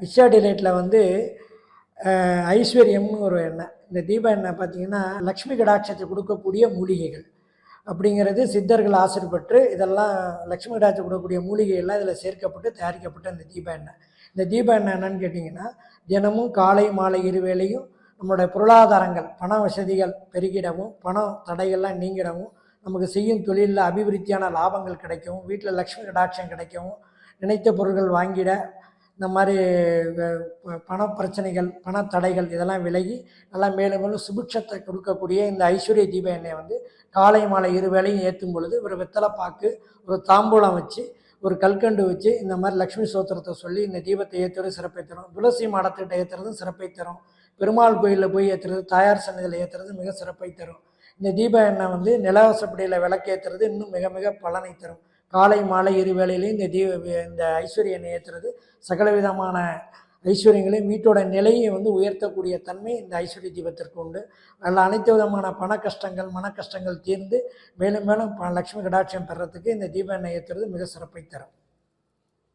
விஷா டிலைட்டில் வந்து ஐஸ்வர்யம்னு ஒரு எண்ணெய். இந்த தீப எண்ணெய் பார்த்திங்கன்னா லக்ஷ்மி கடாட்சத்தை கொடுக்கக்கூடிய மூலிகைகள் அப்படிங்கிறது சித்தர்கள் ஆசிரியப்பட்டு இதெல்லாம் லக்ஷ்மி கடாட்சம் கொடுக்கக்கூடிய மூலிகைகள்லாம் இதில் சேர்க்கப்பட்டு தயாரிக்கப்பட்ட இந்த தீப எண்ணெய். இந்த தீப எண்ணெய் என்னன்னு கேட்டிங்கன்னா தினமும் காலை மாலை இருவேளையும் நம்மளுடைய பொருளாதாரங்கள் பண வசதிகள் பெருகிடவும் பணம் தடைகள்லாம் நீங்கிடவும் நமக்கு செய்யும் தொழிலில் அபிவிருத்தியான லாபங்கள் கிடைக்கவும் வீட்டில் லக்ஷ்மி கடாட்சம் கிடைக்கவும் நினைத்த பொருட்கள் வாங்கிட இந்த மாதிரி பண பிரச்சனைகள் பண தடைகள் இதெல்லாம் விலகி நல்லா மேலும் மேலும் சுபிட்சத்தை கொடுக்கக்கூடிய இந்த ஐஸ்வர்ய தீப எண்ணெயை வந்து காலை மாலை இருவேளையும் ஏற்றும் பொழுது ஒரு வெத்தலை பாக்கு ஒரு தாம்பூலம் வச்சு ஒரு கல்கண்டு வச்சு இந்த மாதிரி லக்ஷ்மி சோத்திரத்தை சொல்லி இந்த தீபத்தை ஏற்றுறது சிறப்பை தரும். துளசி மாடத்திட்ட ஏற்றுறதும் சிறப்பை தரும். பெருமாள் கோயிலில் போய் ஏற்றுறது தாயார் சன்னதியில் ஏற்றுறது மிக சிறப்பை தரும். இந்த தீப எண்ணெய் வந்து நிலவசப்படியில் விளக்கு ஏற்றுறது இன்னும் மிக மிக பலனை தரும். காலை மாலை இருவேளையிலையும் இந்த ஐஸ்வர்ய எண்ணெய் ஏற்றுறது சகல விதமான ஐஸ்வர்யங்களையும் வீட்டோட நிலையை வந்து உயர்த்தக்கூடிய தன்மை இந்த ஐஸ்வர்ய தீபத்திற்கு உண்டு. அதில் அனைத்து விதமான பண கஷ்டங்கள் மன கஷ்டங்கள் தீர்ந்து மேலும் மேலும் லக்ஷ்மி கடாட்சியம் பெறத்துக்கு இந்த தீப எண்ணெய் ஏற்றுறது மிக சிறப்பை தரும்.